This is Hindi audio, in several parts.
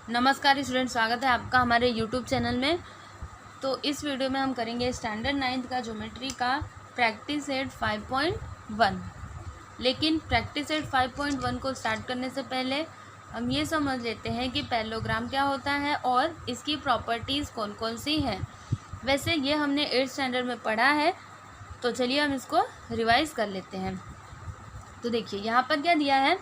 नमस्कार स्टूडेंट, स्वागत है आपका हमारे यूट्यूब चैनल में। तो इस वीडियो में हम करेंगे स्टैंडर्ड 9th का ज्योमेट्री का प्रैक्टिस सेट 5.1। लेकिन प्रैक्टिस सेट 5.1 को स्टार्ट करने से पहले हम ये समझ लेते हैं कि पैरेललोग्राम क्या होता है और इसकी प्रॉपर्टीज़ कौन कौन सी हैं। वैसे ये हमने 8th स्टैंडर्ड में पढ़ा है, तो चलिए हम इसको रिवाइज़ कर लेते हैं। तो देखिए यहाँ पर क्या दिया है,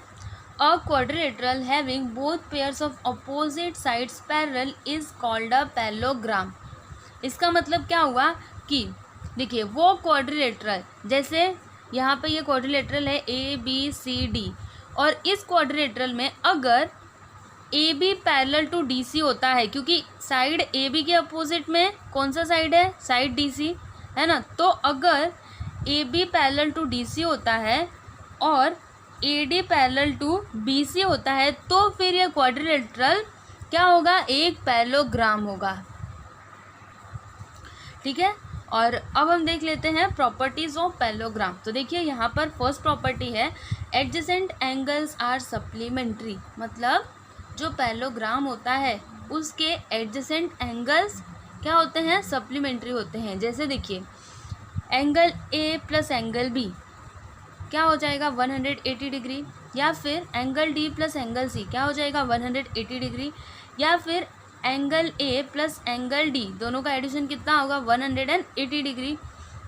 A quadrilateral having both pairs of opposite sides parallel is called a parallelogram। इसका मतलब क्या हुआ कि देखिए वो क्वाड्रिलेटरल, जैसे यहाँ पे ये क्वाड्रिलेटरल है ABCD, और इस क्वाड्रिलेटरल में अगर AB पैरेलल टू DC होता है, क्योंकि साइड AB के अपोजिट में कौन सा साइड है, साइड DC है ना। तो अगर AB पैरेलल टू DC होता है और AD पैरेलल टू BC होता है, तो फिर यह क्वाड्रिलेटरल क्या होगा, एक पैरेललोग्राम होगा। ठीक है, और अब हम देख लेते हैं प्रॉपर्टीज ऑफ पैरेललोग्राम। तो देखिए यहाँ पर फर्स्ट प्रॉपर्टी है एडजेसेंट एंगल्स आर सप्लीमेंट्री। मतलब जो पैरेललोग्राम होता है उसके एडजेसेंट एंगल्स क्या होते हैं, सप्लीमेंट्री होते हैं। जैसे देखिए angle A plus angle B क्या हो जाएगा 180 डिग्री, या फिर angle D plus angle C क्या हो जाएगा 180 डिग्री, या फिर angle A plus angle D दोनों का एडिशन कितना होगा 180 डिग्री,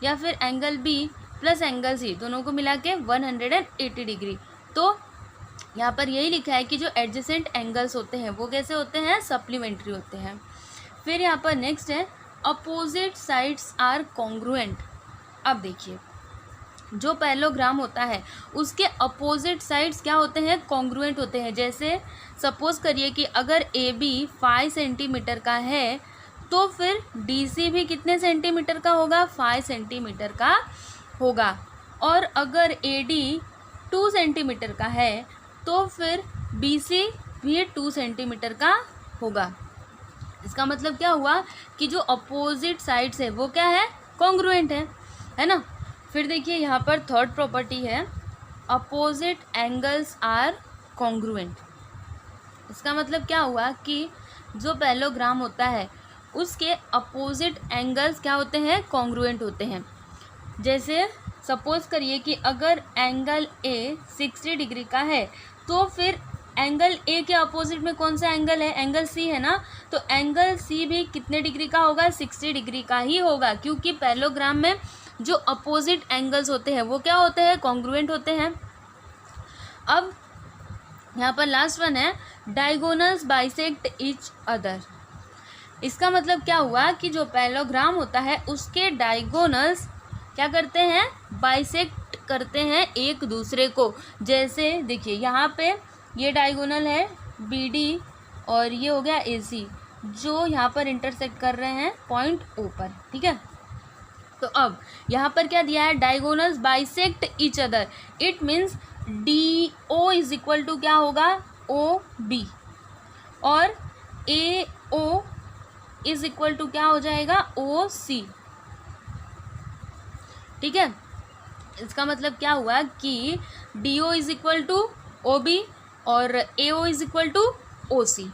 या फिर angle B plus angle C दोनों को मिला के 180 डिग्री। तो यहाँ पर यही लिखा है कि जो एडजेसेंट एंगल्स होते हैं वो कैसे होते हैं, सप्लीमेंट्री होते हैं। फिर यहाँ पर नेक्स्ट है अपोजिट साइड्स आर कॉन्ग्रुएंट। अब देखिए जो पैरेललोग्राम होता है उसके अपोजिट साइड्स क्या होते हैं, कॉन्ग्रुएंट होते हैं। जैसे सपोज करिए कि अगर AB 5 सेंटीमीटर का है तो फिर DC भी कितने सेंटीमीटर का होगा, 5 सेंटीमीटर का होगा। और अगर AD 2 सेंटीमीटर का है तो फिर BC भी 2 सेंटीमीटर का होगा। इसका मतलब क्या हुआ कि जो अपोजिट साइड्स है वो क्या है, कॉन्ग्रुएंट है ना। फिर देखिए यहाँ पर थर्ड प्रॉपर्टी है अपोजिट एंगल्स आर कॉन्ग्रुएंट। इसका मतलब क्या हुआ कि जो पैरेललोग्राम होता है उसके अपोजिट एंगल्स क्या होते हैं, कॉन्ग्रुएंट होते हैं। जैसे सपोज करिए कि अगर एंगल A 60 डिग्री का है तो फिर एंगल A के अपोजिट में कौन सा एंगल है, एंगल C है ना। तो एंगल C भी कितने डिग्री का होगा, 60 डिग्री का ही होगा, क्योंकि पैरेललोग्राम में जो अपोजिट एंगल्स होते हैं वो क्या होते हैं, कॉन्ग्रुएंट होते हैं। अब यहाँ पर लास्ट वन है डायगोनल्स बाइसेक्ट ईच अदर। इसका मतलब क्या हुआ कि जो पैरेललोग्राम होता है उसके डायगोनल्स क्या करते हैं, बाइसेक्ट करते हैं एक दूसरे को। जैसे देखिए यहाँ पे ये डायगोनल है BD और ये हो गया AC, जो यहाँ पर इंटरसेक्ट कर रहे हैं पॉइंट O पर। ठीक है, तो अब यहाँ पर क्या दिया है, diagonals bisect each other. It means DO is equal to क्या होगा, OB, और AO इज इक्वल टू क्या हो जाएगा, OC। ठीक है, इसका मतलब क्या हुआ कि DO is equal to OB और AO is equal to OC।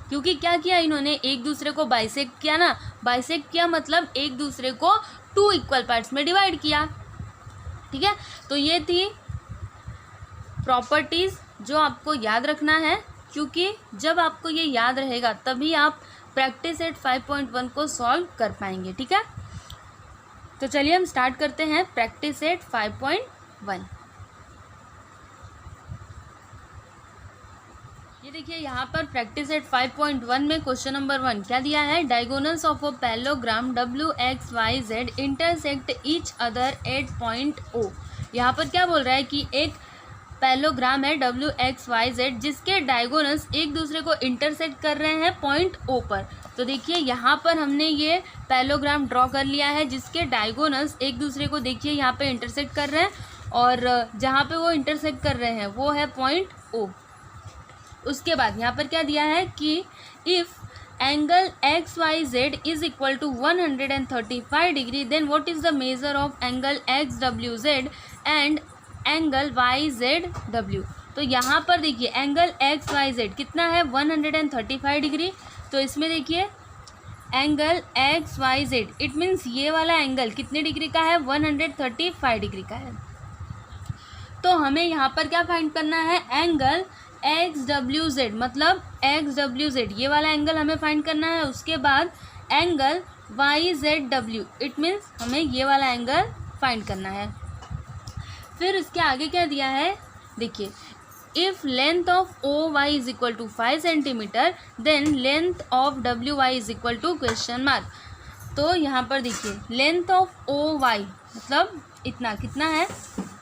क्योंकि क्या किया इन्होंने, एक दूसरे को बाइसेक्ट किया ना। बाइसेक्ट किया मतलब एक दूसरे को 2 इक्वल पार्ट्स में डिवाइड किया। ठीक है, तो ये थी प्रॉपर्टीज़ जो आपको याद रखना है, क्योंकि जब आपको ये याद रहेगा तभी आप प्रैक्टिस सेट 5.1 को सॉल्व कर पाएंगे। ठीक है, तो चलिए हम स्टार्ट करते हैं प्रैक्टिस सेट 5.1। ये देखिए यहाँ पर प्रैक्टिस सेट 5.1 में क्वेश्चन नंबर 1 क्या दिया है, diagonals of a parallelogram WXYZ intersect each other at point O। यहाँ पर क्या बोल रहा है कि एक पैरेललोग्राम है WXYZ जिसके डायगोनल्स एक दूसरे को इंटरसेक्ट कर रहे हैं पॉइंट O पर। तो देखिए यहाँ पर हमने ये पैरेललोग्राम ड्रॉ कर लिया है जिसके डायगोनल्स एक दूसरे को देखिए यहाँ पे इंटरसेक्ट कर रहे हैं, और जहाँ पे वो इंटरसेक्ट कर रहे हैं वो है पॉइंट O। उसके बाद यहाँ पर क्या दिया है कि if angle XYZ is equal to 135 degree then what is the measure of angle XWZ and angle YZW। तो यहाँ पर देखिए एंगल एक्स वाई जेड कितना है 135 डिग्री। तो इसमें देखिए angle X Y Z it means ये वाला एंगल कितने डिग्री का है 135 डिग्री का है। तो हमें यहाँ पर क्या फाइंड करना है एंगल एक्स डब्ल्यू जेड, मतलब एक्स डब्ल्यू जेड ये वाला एंगल हमें फाइंड करना है। उसके बाद angle Y Z W it means हमें ये वाला एंगल फाइंड करना है। फिर इसके आगे क्या दिया है देखिए, if length of O Y is equal to 5 centimetre then length of W Y is equal to question mark. तो यहाँ पर देखिए लेंथ ऑफ ओ वाई मतलब इतना कितना है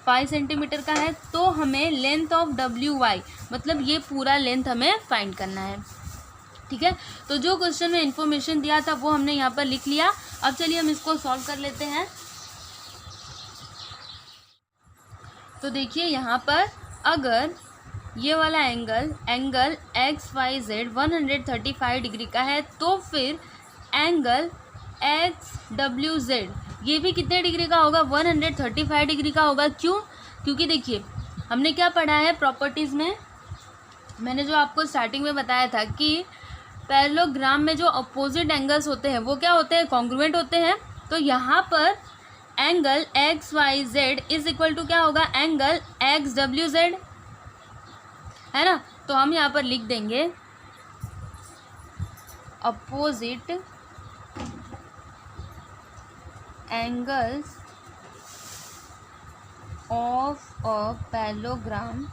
5 सेंटीमीटर का है। तो हमें लेंथ ऑफ डब्ल्यू वाई मतलब ये पूरा लेंथ हमें फाइंड करना है। ठीक है, तो जो क्वेश्चन में इंफॉर्मेशन दिया था वो हमने यहाँ पर लिख लिया। अब चलिए हम इसको सॉल्व कर लेते हैं। तो देखिए यहाँ पर अगर ये वाला angle X Y Z 135 degree का है तो फिर एंगल एक्स डब्ल्यू जेड ये भी कितने डिग्री का होगा 135 डिग्री का होगा। क्यों? क्योंकि देखिए हमने क्या पढ़ा है प्रॉपर्टीज़ में, मैंने जो आपको स्टार्टिंग में बताया था कि पैरेललोग्राम में जो अपोजिट एंगल्स होते हैं वो क्या होते हैं कॉन्ग्रुएंट होते हैं। तो यहाँ पर angle X Y Z is equal to क्या होगा एंगल एक्स डब्ल्यू जेड, है ना। तो हम यहाँ पर लिख देंगे opposite angles of a parallelogram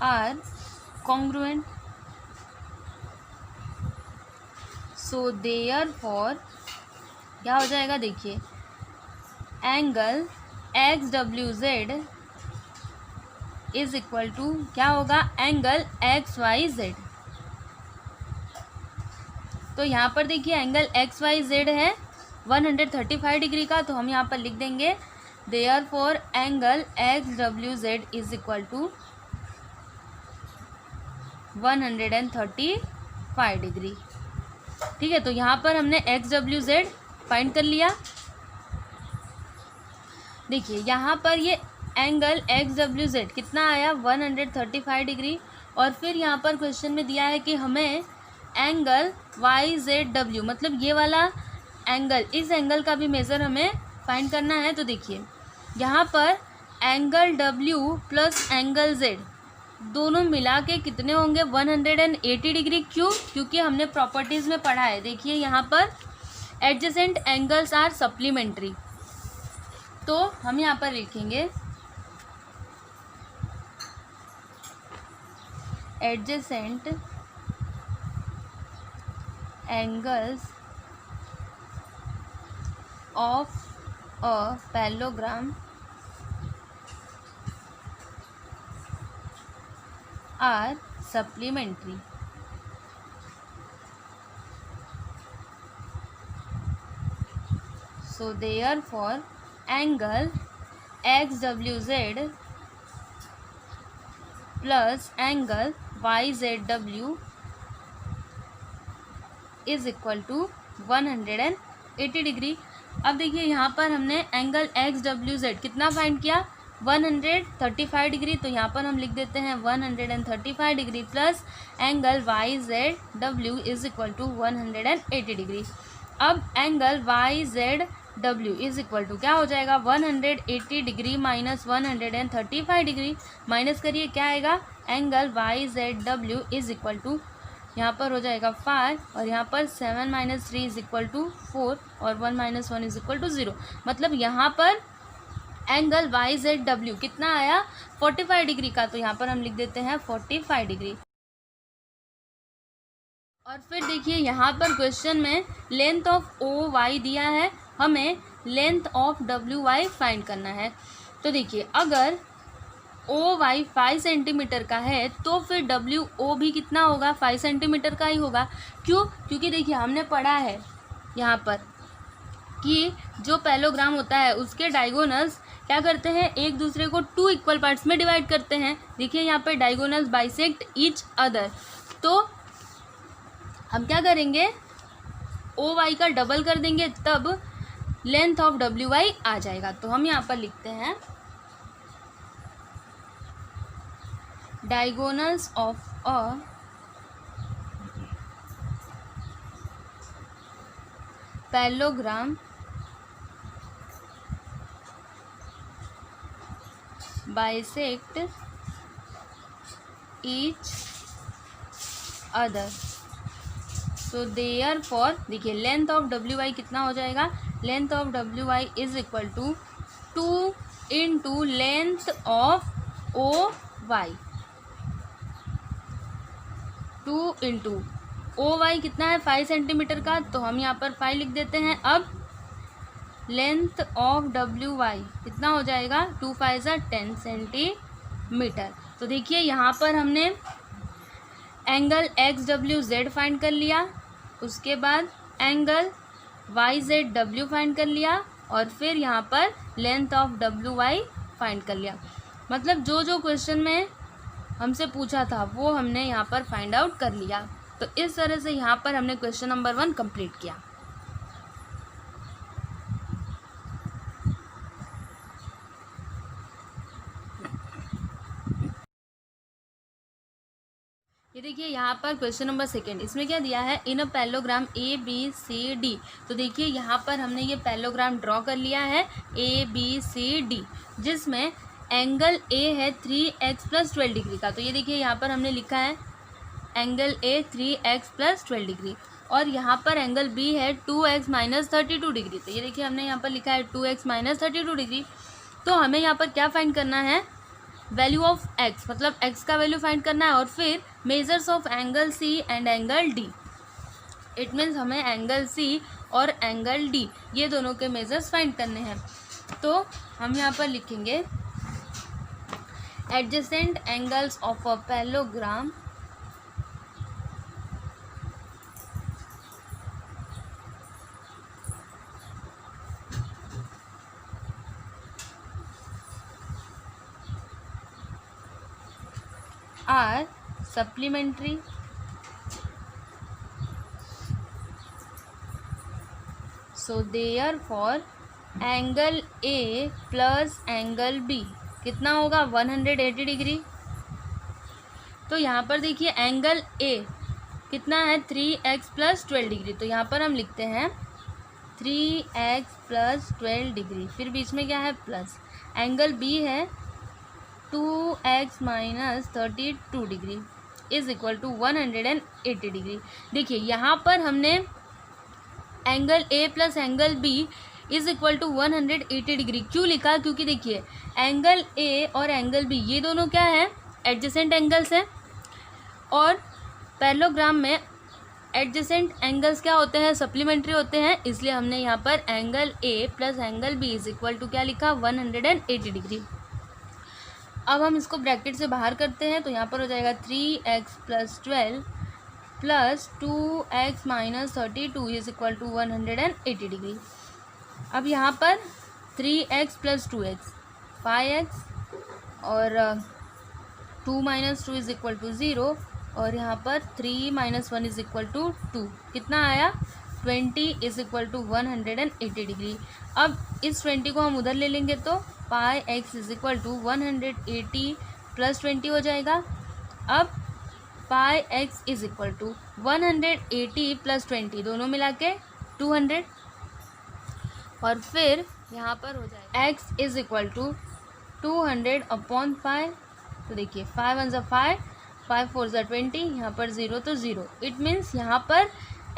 are congruent, so therefore क्या हो जाएगा देखिए angle X W Z is equal to क्या होगा एंगल एक्स वाई जेड। तो यहाँ पर देखिए एंगल एक्स वाई जेड है 135 डिग्री का, तो हम यहाँ पर लिख देंगे therefore angle X W Z is equal to 135 degree. ठीक है, तो यहाँ पर हमने एक्स डब्ल्यू जेड फाइंड कर लिया। देखिए यहाँ पर ये एंगल एक्स डब्ल्यू जेड कितना आया 135 डिग्री। और फिर यहाँ पर क्वेश्चन में दिया है कि हमें एंगल वाई जेड डब्ल्यू मतलब ये वाला एंगल, इस एंगल का भी मेज़र हमें फाइंड करना है। तो देखिए यहाँ पर angle W plus angle Z दोनों मिला के कितने होंगे 180 डिग्री। क्यों? क्योंकि हमने प्रॉपर्टीज़ में पढ़ा है। देखिए यहाँ पर एडजेसेंट एंगल्स आर सप्लीमेंट्री, तो हम यहाँ पर लिखेंगे adjacent angles of a parallelogram are supplementary. So therefore angle XWZ plus angle YZW is equal to 180 degree. अब देखिए यहाँ पर हमने एंगल एक्स डब्ल्यू जेड कितना फाइंड किया 135 डिग्री, तो यहाँ पर हम लिख देते हैं 135 degree plus angle Y Z W is equal to 180 degree. अब angle Y Z W is equal to क्या हो जाएगा 180 डिग्री माइनस 135 डिग्री, माइनस करिए क्या आएगा angle Y Z W is equal to यहाँ पर हो जाएगा 5 और यहाँ पर 7 माइनस 3 इज इक्वल टू 4 और 1 माइनस 1 इज इक्वल टू 0। मतलब यहाँ पर एंगल वाई जेड डब्ल्यू कितना आया 45 डिग्री का, तो यहाँ पर हम लिख देते हैं 45 डिग्री। और फिर देखिए यहाँ पर क्वेश्चन में लेंथ ऑफ ओ वाई दिया है, हमें length of W Y find करना है। तो देखिए अगर ओ वाई 5 सेंटीमीटर का है तो फिर डब्ल्यू ओ भी कितना होगा 5 सेंटीमीटर का ही होगा। क्यों? क्योंकि देखिए हमने पढ़ा है यहाँ पर कि जो पैरेललोग्राम होता है उसके डायगोनल्स क्या करते हैं एक दूसरे को 2 इक्वल पार्ट्स में डिवाइड करते हैं। देखिए यहाँ पर डायगोनल्स बाइसेक्ट ईच अदर, तो हम क्या करेंगे ओ वाई का डबल कर देंगे, तब लेंथ ऑफ डब्ल्यू वाई आ जाएगा। तो हम यहाँ पर लिखते हैं diagonals of a parallelogram bisect each other. So therefore देखिए लेंथ ऑफ डब्ल्यू वाई कितना हो जाएगा, length of W Y is equal to 2 into length of O Y, 2 into O Y कितना है 5 सेंटीमीटर का, तो हम यहाँ पर 5 लिख देते हैं। अब लेंथ ऑफ डब्ल्यू वाई कितना हो जाएगा, 2 5 10 सेंटीमीटर। तो देखिए यहाँ पर हमने angle X W Z find कर लिया, उसके बाद angle Y Z W find कर लिया, और फिर यहाँ पर length of W Y find कर लिया। मतलब जो जो क्वेश्चन में हमसे पूछा था वो हमने यहाँ पर फाइंड आउट कर लिया। तो इस तरह से यहाँ पर हमने क्वेश्चन नंबर 1 कंप्लीट किया। ये देखिए यहाँ पर क्वेश्चन नंबर 2, इसमें क्या दिया है, in a parallelogram A B C D. तो देखिए यहाँ पर हमने ये पैरेललोग्राम ड्रॉ कर लिया है ए बी सी डी, जिसमें एंगल ए है 3x + 12 डिग्री का। तो ये देखिए यहाँ पर हमने लिखा है एंगल ए 3x + 12 डिग्री, और यहाँ पर एंगल बी है 2x - 32 डिग्री। तो ये देखिए हमने यहाँ पर लिखा है 2x - 32 डिग्री। तो हमें यहाँ पर क्या फाइंड करना है, वैल्यू ऑफ x, मतलब x का वैल्यू फाइंड करना है, और फिर measures of angle C and angle D. It means हमें एंगल सी और एंगल डी ये दोनों के मेजर्स फाइंड करने हैं। तो हम यहाँ पर लिखेंगे adjacent angles of a parallelogram are supplementary, so therefore angle A plus angle B कितना होगा 180 डिग्री। तो यहाँ पर देखिए एंगल A कितना है 3x + 12 डिग्री। तो यहाँ पर हम लिखते हैं 3x + 12 डिग्री, फिर बीच में क्या है प्लस, एंगल B है 2x - 32 degree is equal to 180 degree. देखिए यहाँ पर हमने angle A plus angle B is equal to 180 degree क्यों लिखा, क्योंकि देखिए एंगल A और एंगल B ये दोनों क्या है, एडजेसेंट एंगल्स हैं, और पैरेललोग्राम में एडजेसेंट एंगल्स क्या होते हैं, सप्लीमेंट्री होते हैं। इसलिए हमने यहाँ पर angle A plus angle B is equal to क्या लिखा 180 डिग्री। अब हम इसको ब्रैकेट से बाहर करते हैं, तो यहाँ पर हो जाएगा 3x + 12 plus 2x - 32 is equal to 180 degree. अब यहाँ पर 3x + 2x 5x, और 2 - 2 इज इक्वल टू 0, और यहाँ पर 3 - 1 इज इक्वल टू 2, कितना आया 20 इज इक्वल टू 180 डिग्री। अब इस 20 को हम उधर ले लेंगे तो πx इज इक्वल टू 180 + 20 हो जाएगा। अब πx इज इक्वल टू 180 + 20 दोनों मिला के 200, और फिर यहाँ पर हो जाएगा x इज इक्वल टू 200/5। तो देखिए 5 1 = 5, 5 4 = 20, यहाँ पर 0 तो 0। इट मीन्स यहाँ पर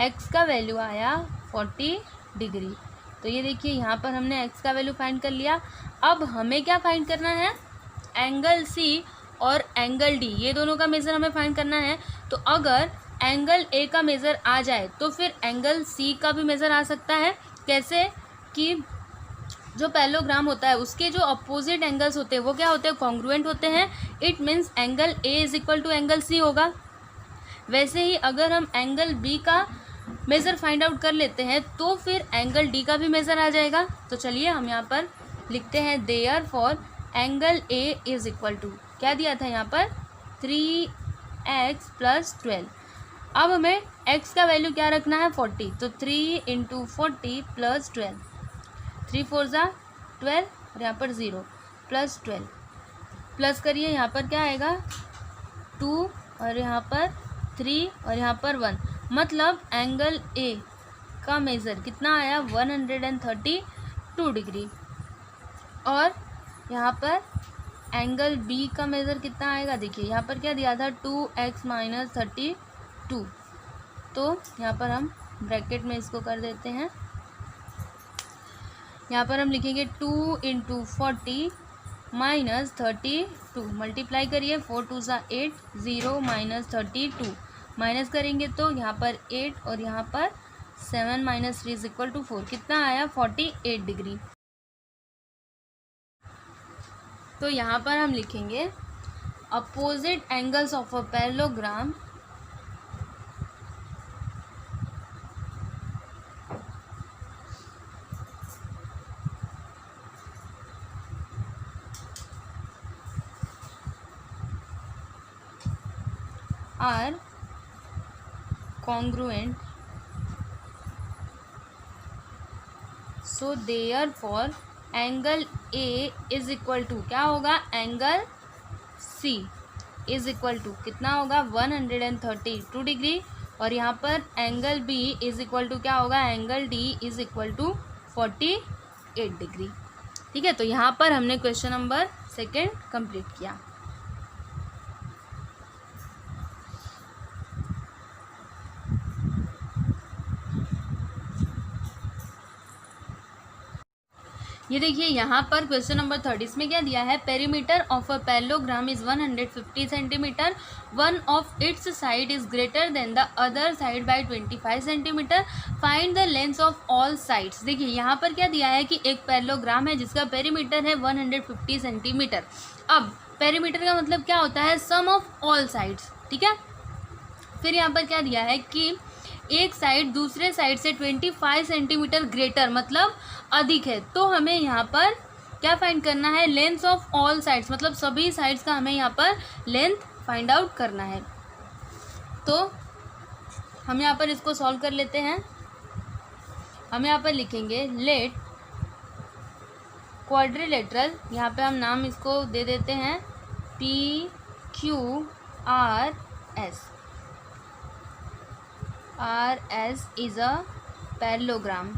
x का वैल्यू आया 40 डिग्री। तो ये देखिए यहाँ पर हमने x का वैल्यू फाइंड कर लिया। अब हमें क्या फाइंड करना है, एंगल C और एंगल D ये दोनों का मेज़र हमें फाइंड करना है। तो अगर एंगल A का मेज़र आ जाए तो फिर एंगल C का भी मेज़र आ सकता है। कैसे कि जो पैरेललोग्राम होता है उसके जो अपोजिट एंगल्स होते हैं वो क्या होते हैं, कॉन्ग्रुएंट होते हैं। It means angle A is equal to angle C होगा। वैसे ही अगर हम एंगल B का मेज़र फाइंड आउट कर लेते हैं तो फिर एंगल D का भी मेज़र आ जाएगा। तो चलिए हम यहाँ पर लिखते हैं therefore angle A is equal to, क्या दिया था यहाँ पर 3x + 12। अब हमें x का वैल्यू क्या रखना है 40, तो 3 × 40 + 12 4 ज़ा 12 और यहाँ पर 0 प्लस 12 प्लस करिए, यहाँ पर क्या आएगा 2 और यहाँ पर 3 और यहाँ पर 1, मतलब एंगल ए का मेज़र कितना आया 132 डिग्री। और यहाँ पर एंगल बी का मेज़र कितना आएगा, देखिए यहाँ पर क्या दिया था 2x माइनस 32, तो यहाँ पर हम ब्रैकेट में इसको कर देते हैं। यहाँ पर हम लिखेंगे 2 इंटू 40 माइनस 32, मल्टीप्लाई करिए 4 2 ज़ा 8, 0 माइनस 32 माइनस करेंगे तो यहाँ पर 8 और यहाँ पर 7 माइनस 3 इज इक्वल टू 4, कितना आया 48 डिग्री। तो यहाँ पर हम लिखेंगे opposite angles of a parallelogram are congruent, so therefore angle A is equal to क्या होगा, angle C is equal to कितना होगा 132 डिग्री, और यहाँ पर angle B is equal to क्या होगा, angle D is equal to 48 degree. ठीक है, तो यहाँ पर हमने क्वेश्चन नंबर 2 कंप्लीट किया। ये देखिए यहाँ पर क्वेश्चन नंबर 3 इसमें क्या दिया है, perimeter of a parallelogram is 150 centimetre, one of its side is greater than the other side by 25 centimetre, find the length of all sides. देखिए यहाँ पर क्या दिया है कि एक पैरेललोग्राम है जिसका पेरीमीटर है 150 सेंटीमीटर। अब पेरीमीटर का मतलब क्या होता है, सम ऑफ ऑल साइड्स। ठीक है, फिर यहाँ पर क्या दिया है कि एक साइड दूसरे साइड से 25 सेंटीमीटर ग्रेटर मतलब अधिक है, तो हमें यहाँ पर क्या फाइंड करना है, लेंथ ऑफ ऑल साइड्स, मतलब सभी साइड्स का हमें यहाँ पर लेंथ फाइंड आउट करना है। तो हम यहाँ पर इसको सॉल्व कर लेते हैं। हम यहाँ पर लिखेंगे लेट क्वाड्रिलेटरल, यहाँ पे हम नाम इसको दे देते हैं PQRS। RS is a parallelogram।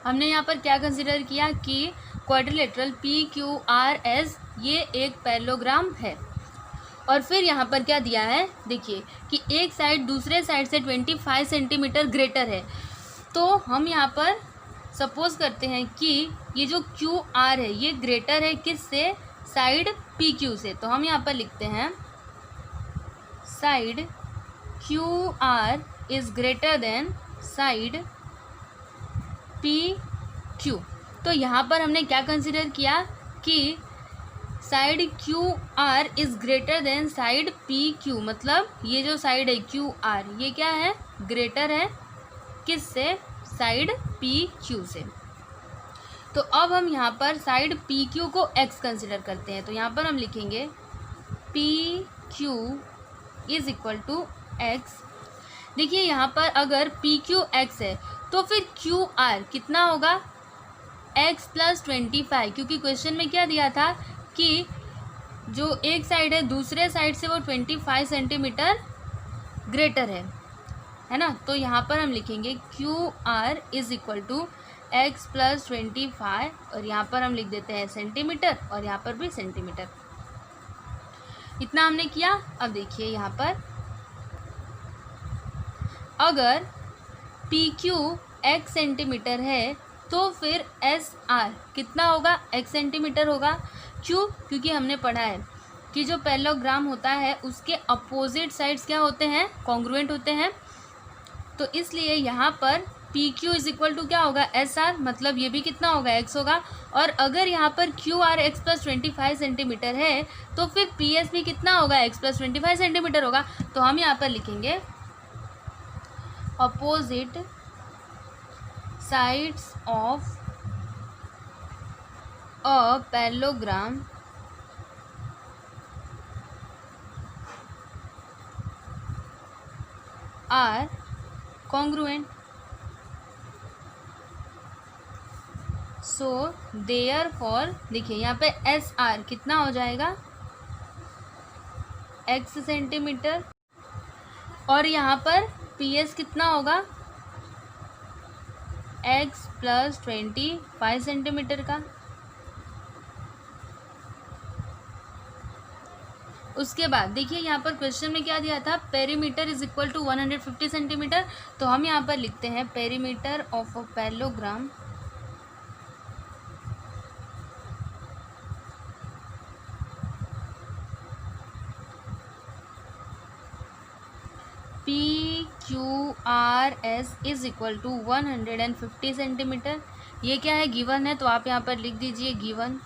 हमने यहाँ पर क्या कंसिडर किया कि क्वाड्रिलेटरल PQRS ये एक पैरेललोग्राम है। और फिर यहाँ पर क्या दिया है, देखिए कि एक साइड दूसरे साइड से 25 सेंटीमीटर ग्रेटर है, तो हम यहाँ पर सपोज करते हैं कि ये जो QR है ये ग्रेटर है किससे, साइड PQ से। तो हम यहाँ पर लिखते हैं side QR is greater than side PQ। तो यहाँ पर हमने क्या कंसिडर किया कि side QR is greater than side PQ, मतलब ये जो साइड है QR ये क्या है, ग्रेटर है किससे, साइड PQ से। तो अब हम यहाँ पर साइड PQ को x कंसिडर करते हैं। तो यहाँ पर हम लिखेंगे PQ is equal to x। देखिए यहाँ पर अगर PQ x है तो फिर QR कितना होगा, x प्लस 25, क्योंकि क्वेश्चन में क्या दिया था कि जो एक साइड है दूसरे साइड से वो 25 सेंटीमीटर ग्रेटर है ना। तो यहाँ पर हम लिखेंगे QR is equal to x plus 25, और यहाँ पर हम लिख देते हैं सेंटीमीटर और यहाँ पर भी सेंटीमीटर। इतना हमने किया। अब देखिए यहाँ पर अगर PQ x सेंटीमीटर है तो फिर SR कितना होगा, x सेंटीमीटर होगा। क्यों, क्योंकि हमने पढ़ा है कि जो पैरेललोग्राम होता है उसके अपोजिट साइड्स क्या होते हैं, कॉन्ग्रुएंट होते हैं। तो इसलिए यहाँ पर PQ इज इक्वल टू क्या होगा, SR, मतलब ये भी कितना होगा, x होगा। और अगर यहाँ पर QR x प्लस 25 सेंटीमीटर है तो फिर PS भी कितना होगा, x प्लस 25 सेंटीमीटर होगा। तो हम यहाँ पर लिखेंगे opposite sides of a parallelogram are congruent. So therefore देखिए यहाँ पे एस आर कितना हो जाएगा, x सेंटीमीटर, और यहाँ पर पी एस कितना होगा, x प्लस 25 सेंटीमीटर का। उसके बाद देखिए यहाँ पर क्वेश्चन में क्या दिया था, perimeter is equal to 150 centimetre. तो हम यहाँ पर लिखते हैं perimeter of a parallelogram PQRS is equal to 150 centimetre. ये क्या है, गिवन है, तो आप यहाँ पर लिख दीजिए गिवन।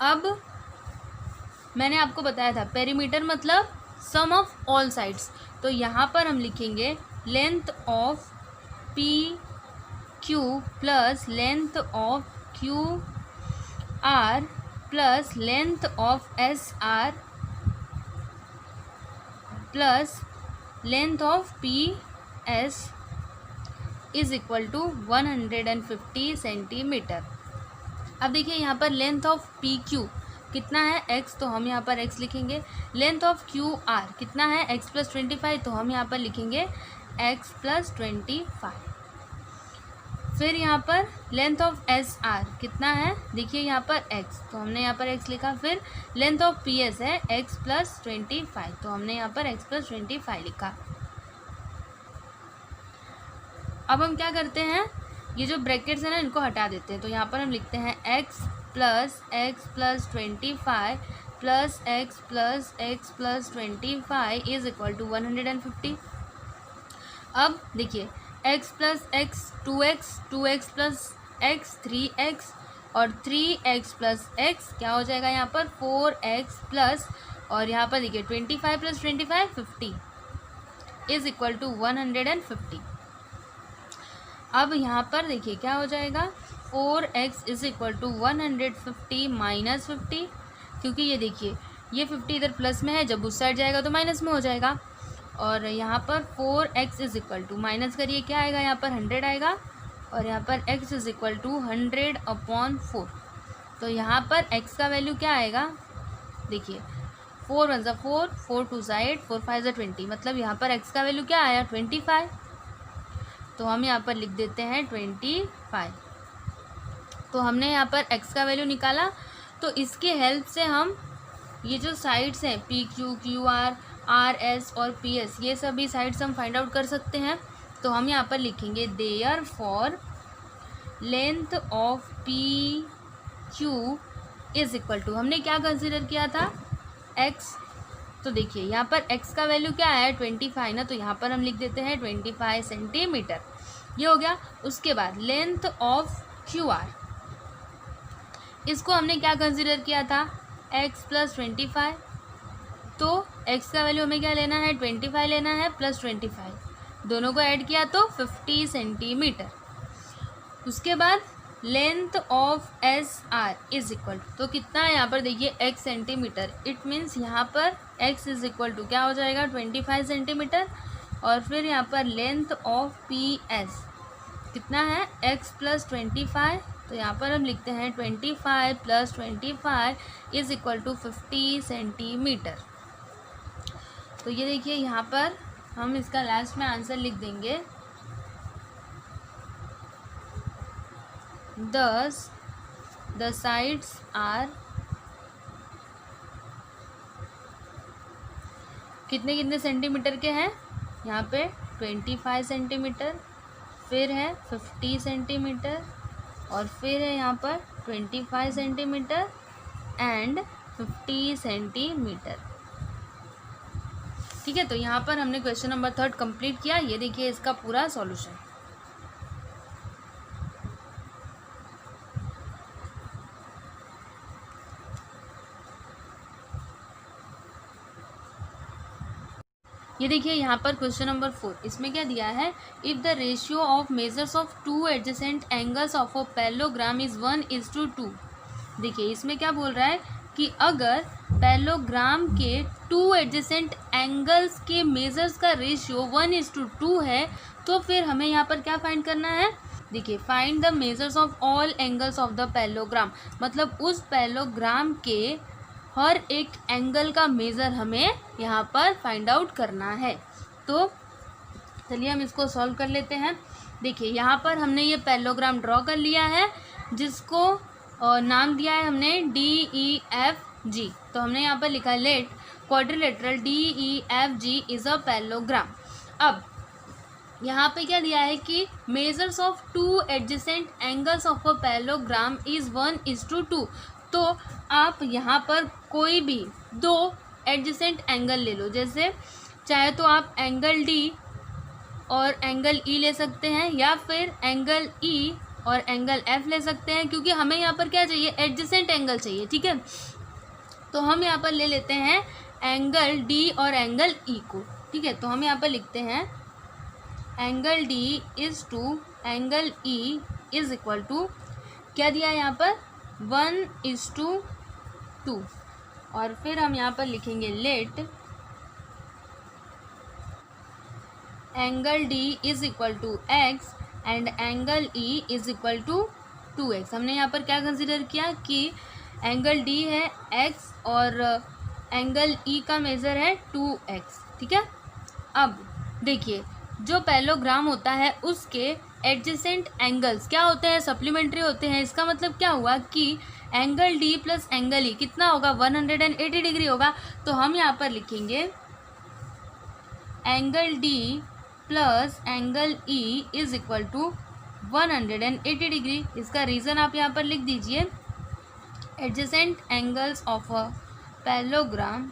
अब मैंने आपको बताया था पेरीमीटर मतलब सम ऑफ ऑल साइड्स, तो यहाँ पर हम लिखेंगे length of PQ plus length of QR plus length of SR plus length of PS is equal to 150 centimetre. अब देखिए यहाँ पर लेंथ ऑफ PQ कितना है, x, तो हम यहाँ पर x लिखेंगे। लेंथ ऑफ QR कितना है, x प्लस 25, तो हम यहाँ पर लिखेंगे x प्लस 25। फिर यहाँ पर लेंथ ऑफ SR कितना है, देखिए यहाँ पर x, तो हमने यहाँ पर x लिखा। फिर लेंथ ऑफ PS है x प्लस 25, तो हमने यहाँ पर x प्लस 25 लिखा। अब हम क्या करते हैं, ये जो ब्रैकेट्स हैं ना इनको हटा देते हैं, तो यहाँ पर हम लिखते हैं x plus 25 plus x plus 25 is equal to 150। अब देखिए x plus x 2x plus x 3x और 3x प्लस x क्या हो जाएगा यहाँ पर 4x प्लस, और यहाँ पर देखिए 25 प्लस 25 50 इज इक्वल टू 150। अब यहाँ पर देखिए क्या हो जाएगा 4x is equal to 150 minus 50, क्योंकि ये देखिए ये 50 इधर प्लस में है, जब उस साइड जाएगा तो माइनस में हो जाएगा। और यहाँ पर 4x is equal to minus करिए क्या आएगा, यहाँ पर 100 आएगा, और यहाँ पर x इज इक्वल टू 100/4। तो यहाँ पर x का वैल्यू क्या आएगा, देखिए 4 1 4, 4 2 8, 4 5 20, मतलब यहाँ पर x का वैल्यू क्या आया 25। तो हम यहाँ पर लिख देते हैं 25। तो हमने यहाँ पर x का वैल्यू निकाला। तो इसके हेल्प से हम ये जो साइड्स हैं PQ, QR, RS और PS, ये सभी साइड्स हम फाइंड आउट कर सकते हैं। तो हम यहाँ पर लिखेंगे therefore length of PQ is equal to, हमने क्या कंसिडर किया था x, तो देखिए यहाँ पर x का वैल्यू क्या है 25 ना, तो यहाँ पर हम लिख देते हैं 25 सेंटीमीटर, ये हो गया। उसके बाद लेंथ ऑफ QR, इसको हमने क्या कंसिडर किया था x प्लस 25, तो x का वैल्यू हमें क्या लेना है 25 लेना है प्लस 25, दोनों को ऐड किया तो 50 सेंटीमीटर। उसके बाद length of SR is equal to, तो कितना है यहाँ पर देखिए x सेंटीमीटर, इट मीन्स यहाँ पर x इज इक्वल टू क्या हो जाएगा 25 सेंटीमीटर। और फिर यहाँ पर लेंथ ऑफ PS कितना है x प्लस 25, तो यहाँ पर हम लिखते हैं 25 plus 25 is equal to 50 centimetre. तो ये देखिए यहाँ पर हम इसका लास्ट में आंसर लिख देंगे, thus the sides are कितने कितने सेंटीमीटर के हैं, यहाँ पे 25 सेंटीमीटर, फिर है 50 सेंटीमीटर, और फिर है यहाँ पर 25 सेंटीमीटर एंड 50 सेंटीमीटर। ठीक है, तो यहाँ पर हमने क्वेश्चन नंबर 3 कंप्लीट किया। ये देखिए इसका पूरा सॉल्यूशन। ये देखिए यहाँ पर क्वेश्चन नंबर 4, इसमें क्या दिया है, if the ratio of measures of two adjacent angles of a parallelogram is 1:2। देखिए इसमें क्या बोल रहा है कि अगर पैरेललोग्राम के टू एडजेसेंट एंगल्स के मेजर्स का रेशियो 1:2 है तो फिर हमें यहाँ पर क्या फाइंड करना है। देखिए, find the measures of all angles of the parallelogram, मतलब उस पैरेललोग्राम के हर एक एंगल का मेज़र हमें यहाँ पर फाइंड आउट करना है। तो चलिए हम इसको सॉल्व कर लेते हैं। देखिए, यहाँ पर हमने ये पैरेललोग्राम ड्रॉ कर लिया है जिसको नाम दिया है हमने DEFG। तो हमने यहाँ पर लिखा है let quadrilateral DEFG is a parallelogram. अब यहाँ पे क्या दिया है कि measures of two adjacent angles of a parallelogram is 1:2। तो आप यहाँ पर कोई भी दो एडजेसेंट एंगल ले लो, जैसे चाहे तो आप एंगल D और एंगल E ले सकते हैं या फिर एंगल E और एंगल F ले सकते हैं, क्योंकि हमें यहाँ पर क्या चाहिए, एडजेसेंट एंगल चाहिए। ठीक है, तो हम यहाँ पर ले लेते हैं एंगल D और एंगल E को। ठीक है, तो हम यहाँ पर लिखते हैं angle D is to angle E is equal to, क्या दिया है यहाँ पर, 1:2। और फिर हम यहाँ पर लिखेंगे let angle D is equal to x and angle E is equal to 2x। हमने यहाँ पर क्या कंसिडर किया कि एंगल D है x और एंगल E का मेज़र है 2x। ठीक है, अब देखिए, जो पैरेललोग्राम होता है उसके एडजेसेंट एंगल्स क्या होते हैं, सप्लीमेंट्री होते हैं। इसका मतलब क्या हुआ कि angle D plus angle E कितना होगा, 180 डिग्री होगा। तो हम यहाँ पर लिखेंगे angle D plus angle E is equal to 180 degree. इसका रीज़न आप यहाँ पर लिख दीजिए, adjacent angles of a parallelogram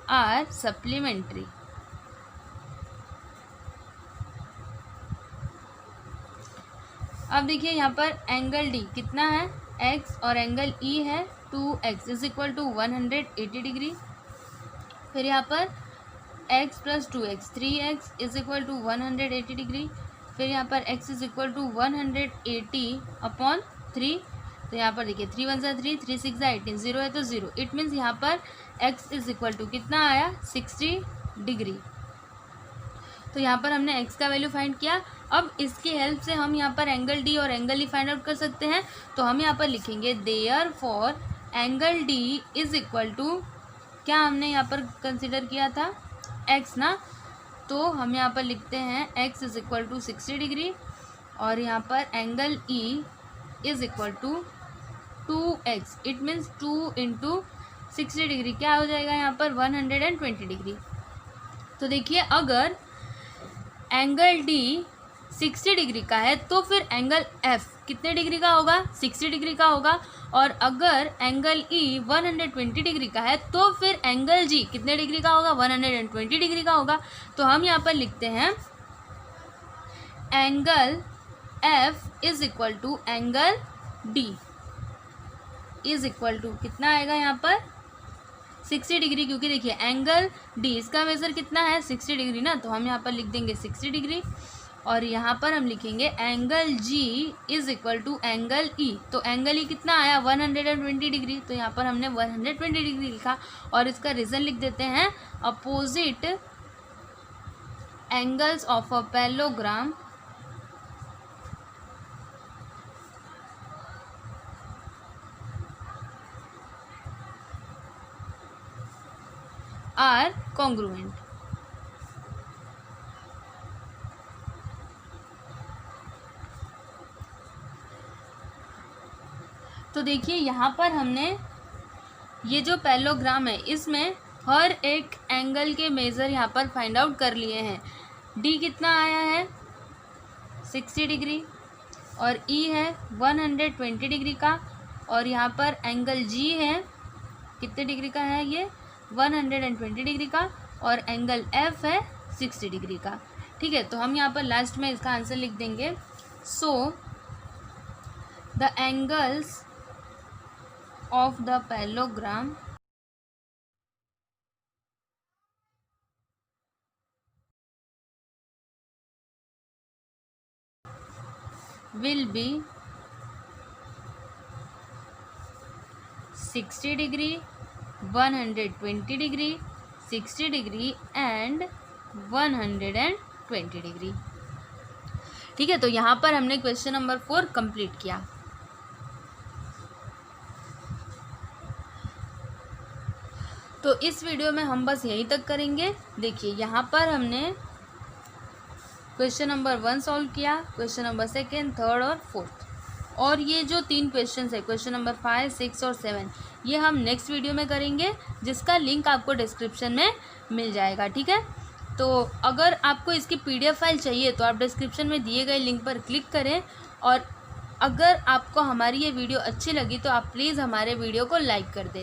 are supplementary. अब देखिए, यहाँ पर एंगल D कितना है, x, और एंगल E है 2x is equal to 180 degree. फिर यहाँ पर x plus 2x 3x is equal to 180 degree. फिर यहाँ पर x इज इक्वल टू 180/3। तो यहाँ पर देखिए 3 1 सा 3, 3 6 सा 18, 0 है तो 0। इट मीन्स यहाँ पर x इज इक्वल टू कितना आया, 60 डिग्री। तो यहाँ पर हमने x का वैल्यू फाइंड किया। अब इसकी हेल्प से हम यहाँ पर एंगल D और एंगल E फाइंड आउट कर सकते हैं। तो हम यहाँ पर लिखेंगे therefore angle D is equal to, क्या हमने यहाँ पर कंसिडर किया था, x ना। तो हम यहाँ पर लिखते हैं x is equal to 60 degree और यहाँ पर angle E is equal to 2x। It means 2 into 60 degree क्या हो जाएगा यहाँ पर, 120 डिग्री। तो देखिए, अगर एंगल D 60 डिग्री का है तो फिर एंगल F कितने डिग्री का होगा, 60 डिग्री का होगा। और अगर एंगल E 120 डिग्री का है तो फिर एंगल G कितने डिग्री का होगा, 120 डिग्री का होगा। तो हम यहाँ पर लिखते हैं angle F is equal to angle D is equal to कितना आएगा यहाँ पर, 60 डिग्री। क्योंकि देखिए एंगल D इसका मेजर कितना है, 60 डिग्री ना। तो हम यहाँ पर लिख देंगे 60 डिग्री और यहाँ पर हम लिखेंगे angle G is equal to angle E। तो एंगल E कितना आया, 120 डिग्री। तो यहाँ पर हमने 120 डिग्री लिखा और इसका रीज़न लिख देते हैं, opposite angles of a parallelogram are congruent. तो देखिए, यहाँ पर हमने ये जो पैरेललोग्राम है इसमें हर एक एंगल के मेज़र यहाँ पर फाइंड आउट कर लिए हैं। D कितना आया है, 60 डिग्री और E है 120 डिग्री का। और यहाँ पर एंगल G है कितने डिग्री का है, ये 120 डिग्री का। और एंगल F है 60 डिग्री का। ठीक है, तो हम यहाँ पर लास्ट में इसका आंसर लिख देंगे। So the angles of the parallelogram will be 60 degree, 120 degree, 60 degree and 120 degree. ठीक है, तो यहाँ पर हमने क्वेश्चन नंबर 4 कंप्लीट किया। तो इस वीडियो में हम बस यहीं तक करेंगे। देखिए यहाँ पर हमने क्वेश्चन नंबर 1 सॉल्व किया, क्वेश्चन नंबर 2, 3 और 4, और ये जो 3 क्वेश्चन है क्वेश्चन नंबर 5, 6 और 7 ये हम नेक्स्ट वीडियो में करेंगे, जिसका लिंक आपको डिस्क्रिप्शन में मिल जाएगा। ठीक है, तो अगर आपको इसकी PDF फाइल चाहिए तो आप डिस्क्रिप्शन में दिए गए लिंक पर क्लिक करें, और अगर आपको हमारी ये वीडियो अच्छी लगी तो आप प्लीज़ हमारे वीडियो को लाइक कर दें।